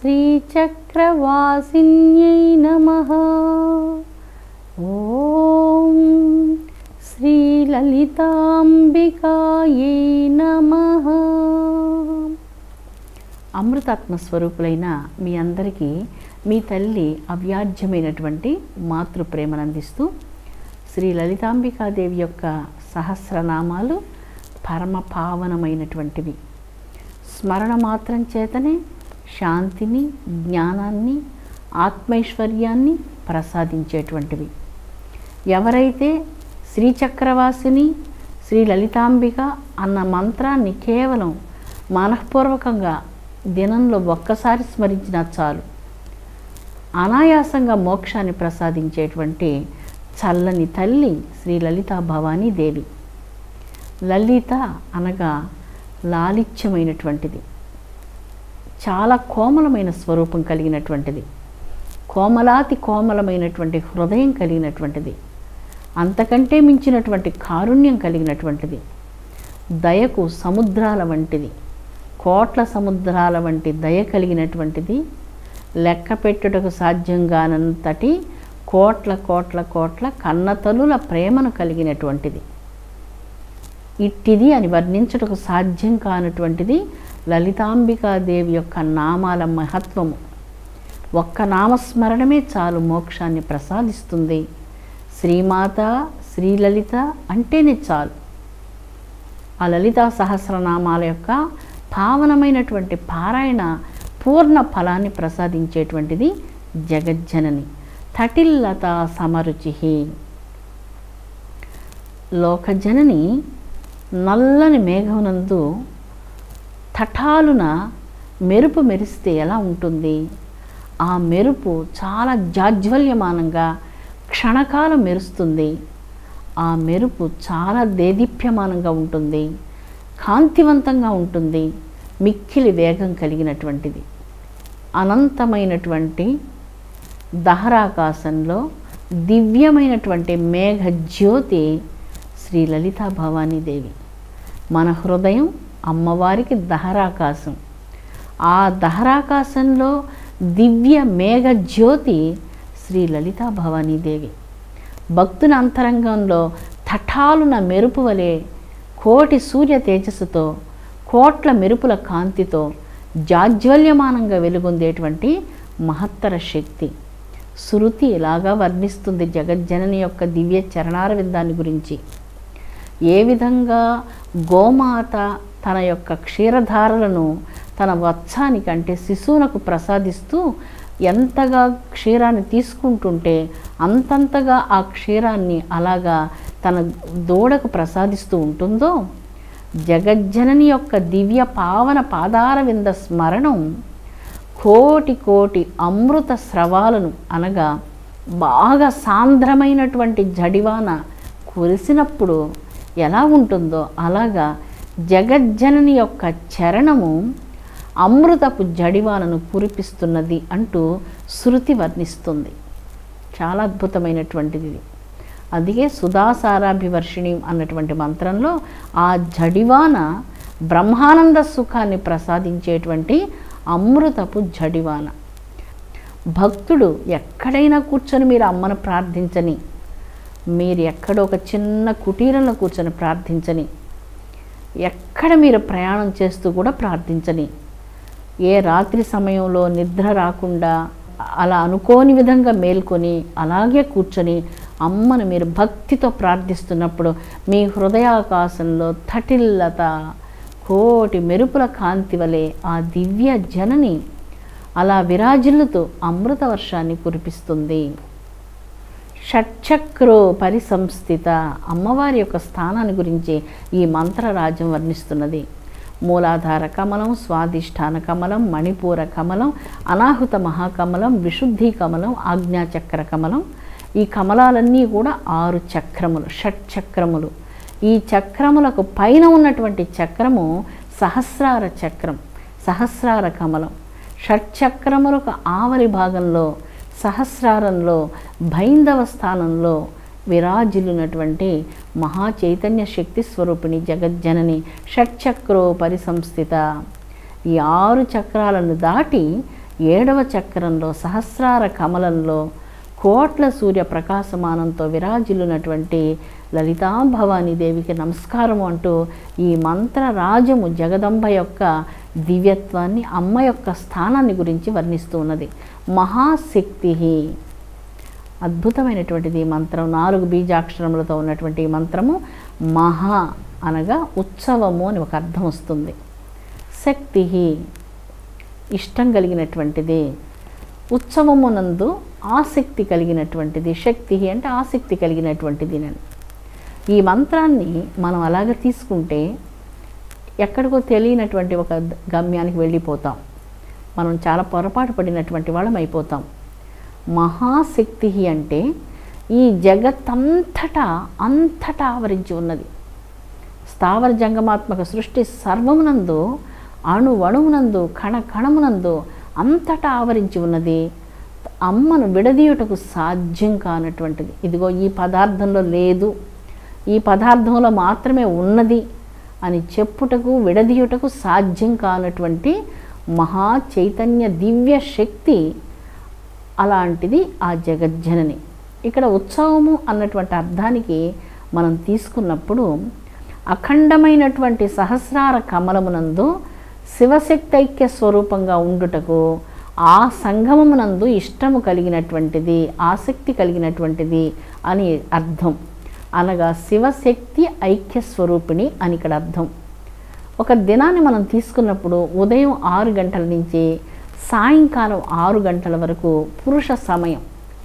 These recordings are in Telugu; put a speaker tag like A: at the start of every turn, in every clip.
A: శ్రీచక్రవాసిన్యై నమః. ఓం శ్రీలలితాంబికాయై నమః. అమృతాత్మ స్వరూపులైన మీ అందరికీ మీ తల్లి అవ్యాజ్యమైనటువంటి మాతృప్రేమను అందిస్తూ శ్రీ లలితాంబికాదేవి యొక్క సహస్రనామాలు పరమ పావనమైనటువంటివి. స్మరణ మాత్రం చేతనే శాంతిని, జ్ఞానాన్ని, ఆత్మైశ్వర్యాన్ని ప్రసాదించేటువంటివి. ఎవరైతే శ్రీచక్రవాసిని శ్రీ లలితాంబిక అన్న మంత్రాన్ని కేవలం మనఃపూర్వకంగా దినంలో ఒక్కసారి స్మరించినా చాలు, అనాయాసంగా మోక్షాన్ని ప్రసాదించేటువంటి చల్లని తల్లి శ్రీ లలితా భవానీ దేవి. లలిత అనగా లాలిత్యమైనటువంటిది, చాలా కోమలమైన స్వరూపం కలిగినటువంటిది, కోమలాతి కోమలమైనటువంటి హృదయం కలిగినటువంటిది, అంతకంటే మించినటువంటి కారుణ్యం కలిగినటువంటిది, దయకు సముద్రాల వంటిది, కోట్ల సముద్రాల వంటి దయ కలిగినటువంటిది, లెక్క పెట్టుటకు సాధ్యం కానంతటి కోట్ల కోట్ల కోట్ల కన్నతల్లుల ప్రేమను కలిగినటువంటిది. ఇట్టిది అని వర్ణించుటకు సాధ్యం కానటువంటిది లలితాంబికాదేవి యొక్క నామాల మహత్వము. ఒక్క నామస్మరణమే చాలు మోక్షాన్ని ప్రసాదిస్తుంది. శ్రీమాత, శ్రీలలిత అంటేనే చాలు. ఆ లలితా సహస్రనామాల యొక్క పావనమైనటువంటి పారాయణ పూర్ణ ఫలాన్ని ప్రసాదించేటువంటిది జగజ్జనని. తటిల్లత సమరుచి. లోకజనని నల్లని మేఘమునందు తటాలున మెరుపు మెరిస్తే ఎలా ఉంటుంది? ఆ మెరుపు చాలా జాజ్వల్యమానంగా క్షణకాలం మెరుస్తుంది. ఆ మెరుపు చాలా దేదీప్యమానంగా ఉంటుంది, కాంతివంతంగా ఉంటుంది, మిక్కిలి వేగం కలిగినటువంటిది. అనంతమైనటువంటి దహరాకాశంలో దివ్యమైనటువంటి మేఘ జ్యోతి శ్రీ లలితా భవానీదేవి. మన హృదయం అమ్మవారికి దహరాకాశం. ఆ దహరాకాశంలో దివ్య మేఘ జ్యోతి శ్రీ లలితా భవానీదేవి. భక్తుల అంతరంగంలో తటాలున మెరుపు వలె కోటి సూర్య తేజస్సుతో, కోట్ల మెరుపుల కాంతితో జాజ్వల్యమానంగా వెలుగొందేటువంటి మహత్తర శక్తి. శృతి ఇలాగా వర్ణిస్తుంది జగజ్జనని యొక్క దివ్య చరణారవిందాన్ని గురించి. ఏ విధంగా గోమాత తన యొక్క క్షీరధారలను తన వత్సానికి అంటే శిశువునకు ప్రసాదిస్తూ ఎంతగా క్షీరాన్ని తీసుకుంటుంటే అంతంతగా ఆ క్షీరాన్ని అలాగా తన దూడకు ప్రసాదిస్తూ ఉంటుందో, జగజ్జనని యొక్క దివ్య పావన పాదారవింద స్మరణం కోటి కోటి అమృత స్రవాలను అనగా బాగా సాంద్రమైనటువంటి జడివాన కురిసినప్పుడు ఎలా ఉంటుందో అలాగా జగజ్జనని యొక్క చరణము అమృతపు జడివానను కురిపిస్తున్నది అంటూ శృతి వర్ణిస్తుంది. చాలా అద్భుతమైనటువంటిది. అందుకే సుధాసారాభివర్షిణి అన్నటువంటి మంత్రంలో ఆ జడివాన బ్రహ్మానంద సుఖాన్ని ప్రసాదించేటువంటి అమృతపు జడివాన. భక్తుడు ఎక్కడైనా కూర్చొని మీరు అమ్మను ప్రార్థించని, మీరు ఎక్కడో ఒక చిన్న కుటీరంలో కూర్చొని ప్రార్థించని, ఎక్కడ మీరు ప్రయాణం చేస్తూ కూడా ప్రార్థించని, ఏ రాత్రి సమయంలో నిద్ర రాకుండా అలా అనుకోని విధంగా మేల్కొని అలాగే కూర్చొని అమ్మను మీరు భక్తితో ప్రార్థిస్తున్నప్పుడు మీ హృదయాకాశంలో తటిల్లత కోటి మెరుపుల కాంతి వలె ఆ దివ్య జనని అలా విరాజిల్లుతూ అమృత వర్షాన్ని కురిపిస్తుంది. షట్చక్రో పరిసంస్థిత. అమ్మవారి యొక్క స్థానాన్ని గురించి ఈ మంత్రరాజ్యం వర్ణిస్తున్నది. మూలాధార కమలం, స్వాధిష్టాన కమలం, మణిపూర కమలం, అనాహుత మహాకమలం, విశుద్ధి కమలం, ఆజ్ఞాచక్ర కమలం. ఈ కమలాలన్నీ కూడా 6 చక్రములు, షట్చక్రములు. ఈ చక్రములకు పైన ఉన్నటువంటి చక్రము సహస్రార చక్రం, సహస్రార కమలం. షట్చక్రములకు ఆవలి భాగంలో సహస్రారంలో భైందవ స్థానంలో విరాజిల్లునటువంటి మహా చైతన్య శక్తి స్వరూపిణి జగజ్జనని షట్చక్రో పరిసంస్థిత. ఈ 6 చక్రాలను దాటి 7వ చక్రంలో సహస్రార కమలంలో కోట్ల సూర్య ప్రకాశమానంతో విరాజిల్లునటువంటి లలితాభవానీ దేవికి నమస్కారం అంటూ ఈ మంత్రరాజము జగదంబ యొక్క దివ్యత్వాన్ని, అమ్మ యొక్క స్థానాన్ని గురించి వర్ణిస్తూ ఉన్నది. మహాశక్తి, అద్భుతమైనటువంటిది మంత్రం. 4 బీజాక్షరములతో ఉన్నటువంటి ఈ మంత్రము మహా అనగా ఉత్సవము అని ఒక అర్థం వస్తుంది. శక్తి ఇష్టం కలిగినటువంటిది, ఉత్సవమునందు ఆసక్తి కలిగినటువంటిది. శక్తి అంటే ఆసక్తి కలిగినటువంటిది. నేను ఈ మంత్రాన్ని మనం అలాగ తీసుకుంటే ఎక్కడికో తెలియనటువంటి ఒక గమ్యానికి వెళ్ళిపోతాం. మనం చాలా పొరపాటు పడినటువంటి వాళ్ళం అయిపోతాం. మహాశక్తి అంటే ఈ జగత్తంతటా ఆవరించి ఉన్నది. స్థావర జంగమాత్మక సృష్టి సర్వమునందు, అణువణువునందు, కణకణమునందు అంతటా ఆవరించి ఉన్నది. అమ్మను విడదీయుటకు సాధ్యం కానటువంటిది. ఇదిగో ఈ పదార్థంలో లేదు, ఈ పదార్థంలో మాత్రమే ఉన్నది అని చెప్పుటకు, విడదీయుటకు సాధ్యం కానటువంటి మహా చైతన్య దివ్య శక్తి అలాంటిది ఆ జగజ్జనని. ఇక్కడ ఉత్సవము అన్నటువంటి అర్థానికి మనం తీసుకున్నప్పుడు అఖండమైనటువంటి సహస్రార కమలమునందు శివశక్తి ఐక్య స్వరూపంగా ఉండుటకు ఆ సంగమమునందు ఇష్టము కలిగినటువంటిది, ఆసక్తి కలిగినటువంటిది అని అర్థం. అనగా శివశక్తి ఐక్య స్వరూపిణి అని ఇక్కడ అర్థం. ఒక దినాన్ని మనం తీసుకున్నప్పుడు ఉదయం 6 గంటల నుంచి సాయంకాలం 6 గంటల వరకు పురుష సమయం.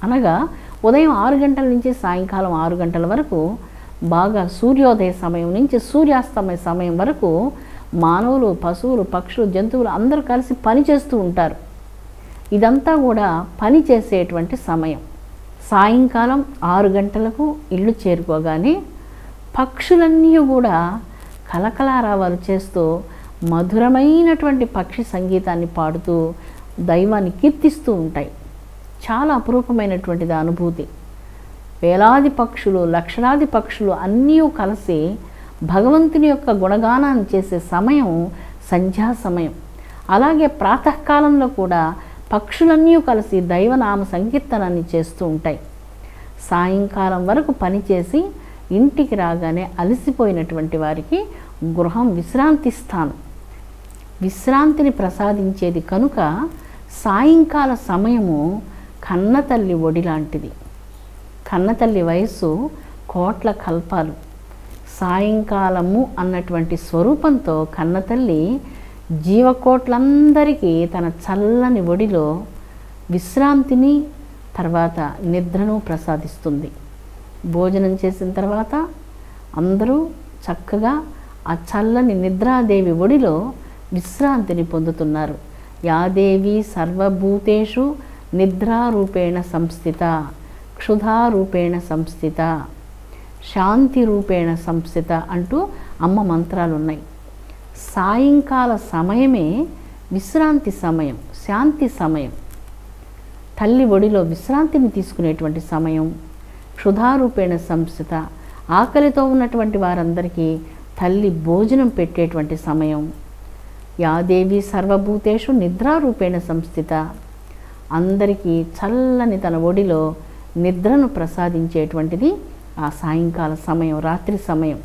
A: అనగా ఉదయం 6 గంటల నుంచి సాయంకాలం 6 గంటల వరకు బాగా సూర్యోదయ సమయం నుంచి సూర్యాస్తమయ సమయం వరకు మానవులు, పశువులు, పక్షులు, జంతువులు అందరూ కలిసి పని చేస్తూ ఉంటారు. ఇదంతా కూడా పని చేసేటువంటి సమయం. సాయంకాలం 6 గంటలకు ఇల్లు చేరుకోగానే పక్షులన్నీ కూడా కలకలారావాలు చేస్తూ మధురమైనటువంటి పక్షి సంగీతాన్ని పాడుతూ దైవాన్ని కీర్తిస్తూ ఉంటాయి. చాలా అపురూపమైనటువంటిది అనుభూతి. వేలాది పక్షులు, లక్షలాది పక్షులు అన్నీ కలిసి భగవంతుని యొక్క గుణగానాన్ని చేసే సమయం సంధ్యా సమయం. అలాగే ప్రాతకాలంలో కూడా పక్షులన్నీ కలిసి దైవనామ సంకీర్తనాన్ని చేస్తూ ఉంటాయి. సాయంకాలం వరకు పనిచేసి ఇంటికి రాగానే అలసిపోయినటువంటి వారికి గృహం విశ్రాంతి స్థానం, విశ్రాంతిని ప్రసాదించేది కనుక సాయంకాల సమయము కన్నతల్లి ఒడి లాంటిది. కన్నతల్లి వయస్సు కోట్ల కల్పాలు. సాయంకాలము అన్నటువంటి స్వరూపంతో కన్నతల్లి జీవకోట్లందరికీ తన చల్లని ఒడిలో విశ్రాంతిని, తర్వాత నిద్రను ప్రసాదిస్తుంది. భోజనం చేసిన తర్వాత అందరూ చక్కగా ఆ చల్లని నిద్రాదేవి ఒడిలో విశ్రాంతిని పొందుతున్నారు. యాదేవి సర్వభూతేషు నిద్రారూపేణ సంస్థిత, క్షుధారూపేణ సంస్థిత, శాంతి రూపేణ సంస్థిత అంటూ అమ్మ మంత్రాలు ఉన్నాయి. సాయంకాల సమయమే విశ్రాంతి సమయం, శాంతి సమయం. తల్లి ఒడిలో విశ్రాంతిని తీసుకునేటువంటి సమయం. క్షుధారూపేణ సంస్థిత, ఆకలితో ఉన్నటువంటి వారందరికీ తల్లి భోజనం పెట్టేటువంటి సమయం. యాదేవి సర్వభూతేషు నిద్రారూపేణ సంస్థిత, అందరికీ చల్లని తన ఒడిలో నిద్రను ప్రసాదించేటువంటిది ఆ సాయంకాల సమయం, రాత్రి సమయం.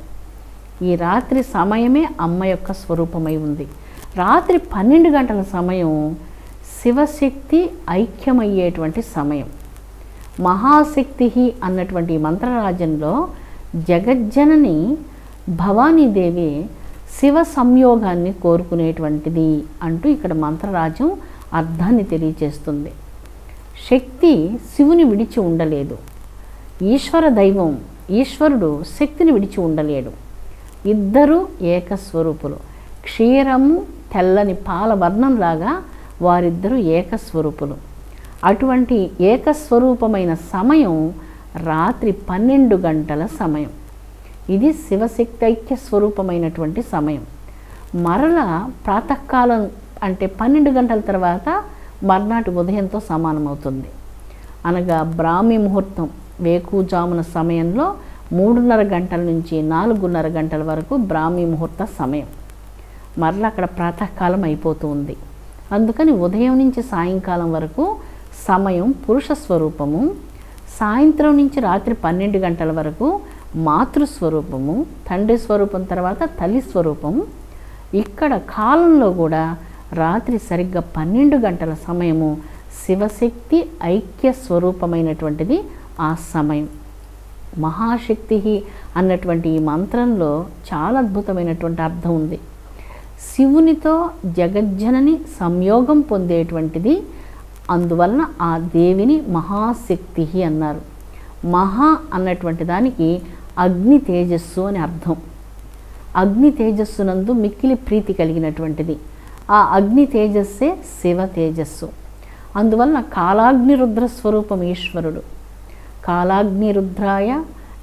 A: ఈ రాత్రి సమయమే అమ్మ యొక్క స్వరూపమై ఉంది. రాత్రి 12 గంటల సమయం శివశక్తి ఐక్యమయ్యేటువంటి సమయం. మహాశక్తి అన్నటువంటి మంత్రరాజంలో జగజ్జనని భవానీదేవి శివ సంయోగాన్ని కోరుకునేటువంటిది అంటూ ఇక్కడ మంత్రరాజం అర్థాన్ని తెలియచేస్తుంది. శక్తి శివుని విడిచి ఉండలేదు. ఈశ్వర దైవం, ఈశ్వరుడు శక్తిని విడిచి ఉండలేడు. ఇద్దరూ ఏకస్వరూపులు. క్షీరము తెల్లని పాల వర్ణంలాగా వారిద్దరూ ఏకస్వరూపులు. అటువంటి ఏకస్వరూపమైన సమయం రాత్రి 12 గంటల సమయం. ఇది శివశక్తి ఐక్య స్వరూపమైనటువంటి సమయం. మరల ప్రాతకాలం అంటే 12 గంటల తర్వాత మర్నాటి ఉదయంతో సమానమవుతుంది. అనగా బ్రాహ్మీ ముహూర్తం వేకుజామున సమయంలో 3:30 గంటల నుంచి 4:30 గంటల వరకు బ్రాహ్మీ ముహూర్త సమయం. మరలా అక్కడ ప్రాతకాలం అయిపోతుంది. అందుకని ఉదయం నుంచి సాయంకాలం వరకు సమయం పురుష స్వరూపము, సాయంత్రం నుంచి రాత్రి 12 గంటల వరకు మాతృస్వరూపము, తండ్రి స్వరూపం తర్వాత తల్లి స్వరూపము. ఇక్కడ కాలంలో కూడా రాత్రి సరిగ్గా 12 గంటల సమయము శివశక్తి ఐక్య స్వరూపమైనటువంటిది ఆ సమయం. మహాశక్తి అన్నటువంటి ఈ మంత్రంలో చాలా అద్భుతమైనటువంటి అర్థం ఉంది. శివునితో జగజ్జనని సంయోగం పొందేటువంటిది, అందువలన ఆ దేవిని మహాశక్తి అన్నారు. మహా అన్నటువంటి దానికి అగ్ని తేజస్సు అని అర్థం. అగ్ని తేజస్సునందు మిక్కిలి ప్రీతి కలిగినటువంటిది. ఆ అగ్ని తేజస్సే శివ తేజస్సు. అందువలన కాలాగ్ని రుద్ర స్వరూపం ఈశ్వరుడు. కాలాగ్ని రుద్రాయ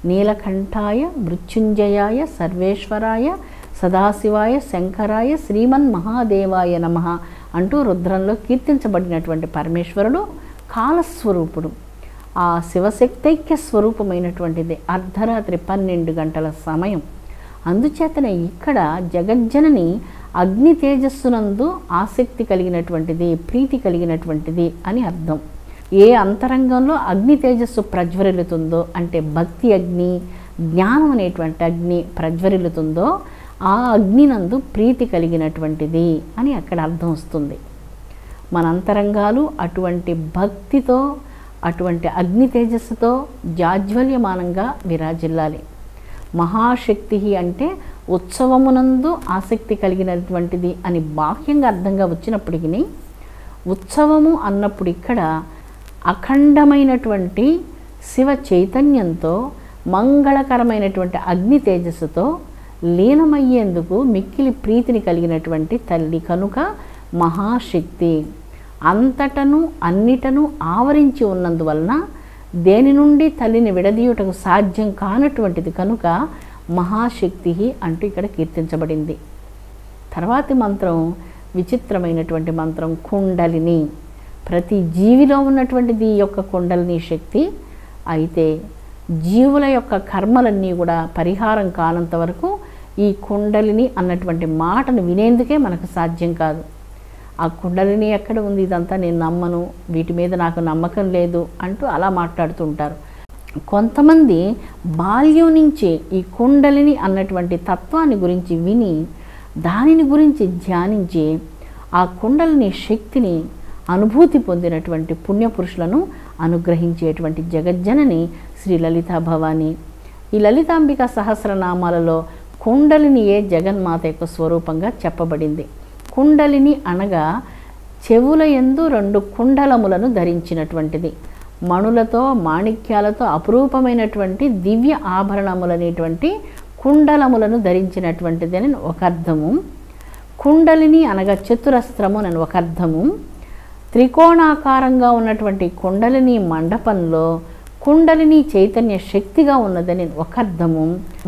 A: నీలకంఠాయ మృత్యుంజయాయ సర్వేశ్వరాయ సదాశివాయ శంకరాయ శ్రీమన్ మహాదేవాయ నమః అంటూ రుద్రంలో కీర్తించబడినటువంటి పరమేశ్వరుడు కాలస్వరూపుడు. ఆ శివశక్తైక్య స్వరూపమైనటువంటిది అర్ధరాత్రి 12 గంటల సమయం. అందుచేతనే ఇక్కడ జగజ్జనని అగ్ని తేజస్సునందు ఆసక్తి కలిగినటువంటిది, ప్రీతి కలిగినటువంటిది అని అర్థం. ఏ అంతరంగంలో అగ్ని తేజస్సు ప్రజ్వరిల్లుతుందో, అంటే భక్తి అగ్ని, జ్ఞానం అనేటువంటి అగ్ని ప్రజ్వరిల్లుతుందో ఆ అగ్నినందు ప్రీతి కలిగినటువంటిది అని అక్కడ అర్థం వస్తుంది. మన అంతరంగాలు అటువంటి భక్తితో, అటువంటి అగ్ని తేజస్సుతో జాజ్వల్యమానంగా విరాజిల్లాలి. మహాశక్తి అంటే ఉత్సవమునందు ఆసక్తి కలిగినటువంటిది అని బాహ్యంగా అర్థంగా వచ్చినప్పటికీ, ఉత్సవము అన్నప్పుడు ఇక్కడ అఖండమైనటువంటి శివ చైతన్యంతో మంగళకరమైనటువంటి అగ్ని తేజస్సుతో లీనమయ్యేందుకు మిక్కిలి ప్రీతిని కలిగినటువంటి తల్లి కనుక మహాశక్తి. అంతటను అన్నిటను ఆవరించి ఉన్నందువలన దేని నుండి తల్లిని విడదీయుటకు సాధ్యం కానటువంటిది కనుక మహాశక్తి అంటూ ఇక్కడ కీర్తించబడింది. తర్వాతి మంత్రం విచిత్రమైనటువంటి మంత్రం, కుండలిని. ప్రతి జీవిలో ఉన్నటువంటిది ఈ యొక్క కుండలిని శక్తి. అయితే జీవుల యొక్క కర్మలన్నీ కూడా పరిహారం కానంత వరకు ఈ కుండలిని అన్నటువంటి మాటను వినేందుకే మనకు సాధ్యం కాదు. ఆ కుండలిని ఎక్కడ ఉంది, ఇదంతా నేను నమ్మను, వీటి మీద నాకు నమ్మకం లేదు అంటూ అలా మాట్లాడుతుంటారు. కొంతమంది బాల్యం నుంచి ఈ కుండలిని అన్నటువంటి తత్వాన్ని గురించి విని దానిని గురించి ధ్యానించి ఆ కుండలిని శక్తిని అనుభూతి పొందినటువంటి పుణ్యపురుషులను అనుగ్రహించేటువంటి జగజ్జనని శ్రీ లలితా భవాని. ఈ లలితాంబిక సహస్రనామాలలో కుండలినియే జగన్మాత యొక్క స్వరూపంగా చెప్పబడింది. కుండలిని అనగా చెవుల యందు 2 కుండలములను ధరించినటువంటిది, మణులతో మాణిక్యాలతో అపురూపమైనటువంటి దివ్య ఆభరణములనేటువంటి కుండలములను ధరించినటువంటిది అని ఒక అర్థము. కుండలిని అనగా చతురస్త్రము అని ఒక అర్థము. త్రికోణాకారంగా ఉన్నటువంటి కుండలిని మండపంలో కుండలిని చైతన్య శక్తిగా ఉన్నదని ఒక అర్థము.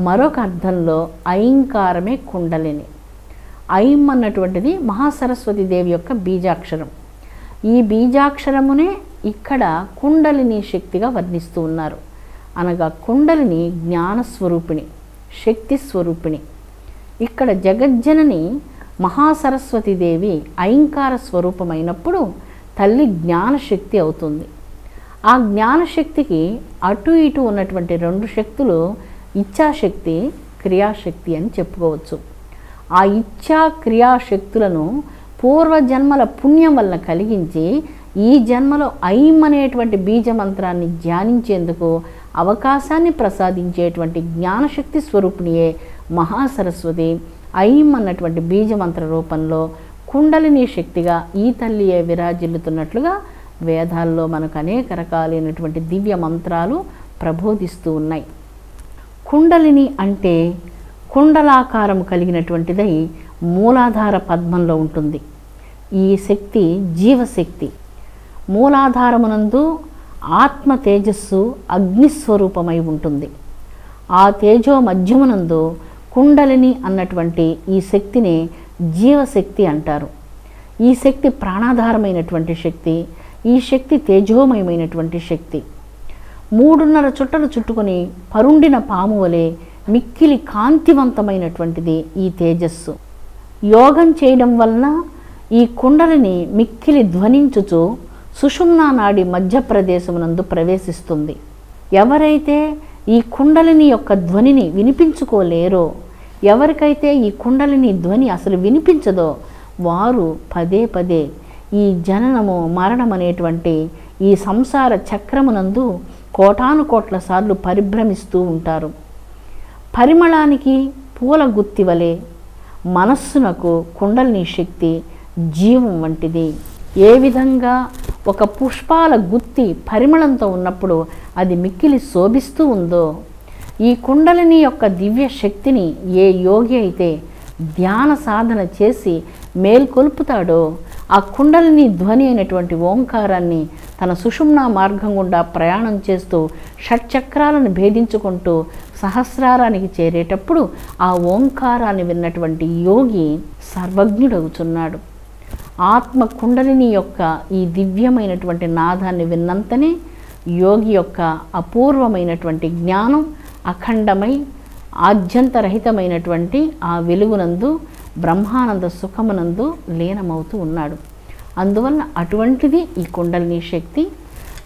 A: మరొక అర్థంలో ఐంకారమే కుండలిని. ఐం అన్నటువంటిది మహాసరస్వతి దేవి యొక్క బీజాక్షరం. ఈ బీజాక్షరమునే ఇక్కడ కుండలిని శక్తిగా వర్ణిస్తూ ఉన్నారు. అనగా కుండలిని జ్ఞానస్వరూపిణి, శక్తి స్వరూపిణి. ఇక్కడ జగజ్జనని మహాసరస్వతి దేవి ఐంకార స్వరూపమైనప్పుడు తల్లి జ్ఞానశక్తి అవుతుంది. ఆ జ్ఞానశక్తికి అటు ఇటు ఉన్నటువంటి 2 శక్తులు ఇచ్ఛాశక్తి, క్రియాశక్తి అని చెప్పుకోవచ్చు. ఆ ఇచ్ఛా క్రియాశక్తులను పూర్వజన్మల పుణ్యం వల్ల కలిగించి ఈ జన్మలో ఐం అనేటువంటి బీజమంత్రాన్ని ధ్యానించేందుకు అవకాశాన్ని ప్రసాదించేటువంటి జ్ఞానశక్తి స్వరూపిణియే మహాసరస్వతి. ఐం అన్నటువంటి బీజమంత్ర రూపంలో కుండలిని శక్తిగా ఈ తల్లియే విరాజిల్లుతున్నట్లుగా వేదాల్లో మనకు అనేక రకాలైనటువంటి దివ్య మంత్రాలు ప్రబోధిస్తూ ఉన్నాయి. కుండలిని అంటే కుండలాకారం కలిగినటువంటిదై మూలాధార పద్మంలో ఉంటుంది. ఈ శక్తి జీవశక్తి. మూలాధారమునందు ఆత్మ తేజస్సు అగ్నిస్వరూపమై ఉంటుంది. ఆ తేజో మధ్యమునందు కుండలిని అన్నటువంటి ఈ శక్తిని జీవశక్తి అంటారు. ఈ శక్తి ప్రాణాధారమైనటువంటి శక్తి. ఈ శక్తి తేజోమయమైనటువంటి శక్తి. 3.5 చుట్టలు చుట్టుకొని పరుండిన పాము వలె మిక్కిలి కాంతివంతమైనటువంటిది ఈ తేజస్సు. యోగం చేయడం వలన ఈ కుండలిని మిక్కిలి ధ్వనించుచు సుషుమ్నా నాడి మధ్య ప్రదేశమునందు ప్రవేశిస్తుంది. ఎవరైతే ఈ కుండలిని యొక్క ధ్వనిని వినిపించుకోలేరో, ఎవరికైతే ఈ కుండలిని ధ్వని అసలు వినిపించదో, వారు పదే పదే ఈ జననము మరణం అనేటువంటి ఈ సంసార చక్రమునందు కోటాను కోట్ల సార్లు పరిభ్రమిస్తూ ఉంటారు. పరిమళానికి పూల గుత్తి వలె మనస్సునకు కుండలిని శక్తి జీవం వంటిది. ఏ విధంగా ఒక పుష్పాల గుత్తి పరిమళంతో ఉన్నప్పుడు అది మిక్కిలి శోభిస్తూ ఉందో, ఈ కుండలిని యొక్క దివ్య శక్తిని ఏ యోగి అయితే ధ్యాన సాధన చేసి మేల్కొల్పుతాడో, ఆ కుండలిని ధ్వని అయినటువంటి ఓంకారాన్ని తన సుషుమ్నా మార్గం గుండా ప్రయాణం చేస్తూ షట్చక్రాలను భేదించుకుంటూ సహస్రారానికి చేరేటప్పుడు ఆ ఓంకారాన్ని విన్నటువంటి యోగి సర్వజ్ఞుడవుతున్నాడు. ఆత్మ కుండలిని యొక్క ఈ దివ్యమైనటువంటి నాదాన్ని విన్నంతనే యోగి యొక్క అపూర్వమైనటువంటి జ్ఞానం అఖండమై ఆద్యంతరహితమైనటువంటి ఆ వెలుగునందు బ్రహ్మానంద సుఖమునందు లీనమవుతూ ఉన్నాడు. అందువల్ల అటువంటిది ఈ కుండలిని శక్తి.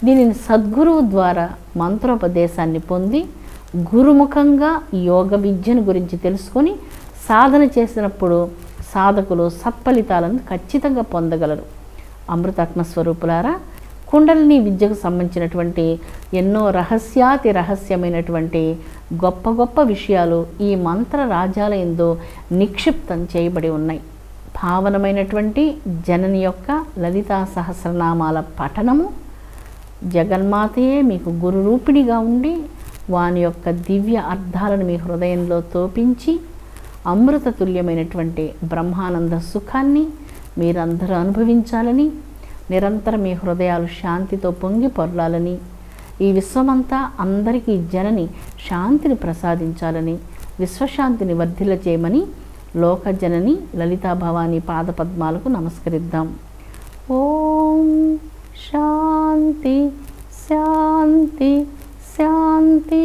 A: దీనిని సద్గురువు ద్వారా మంత్రోపదేశాన్ని పొంది గురుముఖంగా యోగ విద్యను గురించి తెలుసుకొని సాధన చేసినప్పుడు సాధకులు సత్ఫలితాలను ఖచ్చితంగా పొందగలరు. అమృతాత్మ స్వరూపులారా, కుండలిని విద్యకు సంబంధించినటువంటి ఎన్నో రహస్యాతి రహస్యమైనటువంటి గొప్ప గొప్ప విషయాలు ఈ మంత్ర రాజాలయందు నిక్షిప్తం చేయబడి ఉన్నాయి. భావనమైనటువంటి జనని యొక్క లలితా సహస్రనామాల పఠనము, జగన్మాతయే మీకు గురు రూపిణిగా ఉండి వాని యొక్క దివ్య అర్థాలను మీ హృదయంలో తోపించి అమృతతుల్యమైనటువంటి బ్రహ్మానంద సుఖాన్ని మీరందరూ అనుభవించాలని, నిరంతరం మీ హృదయాలు శాంతితో పొంగి పొర్లాలని, ఈ విశ్వమంతా అందరికీ జనని శాంతిని ప్రసాదించాలని, విశ్వశాంతిని వర్ధిల్ల చేయమని లోకజనని లలితా భవానీ పాదపద్మాలకు నమస్కరిద్దాం. ఓం శాంతి శాంతి శాంతి.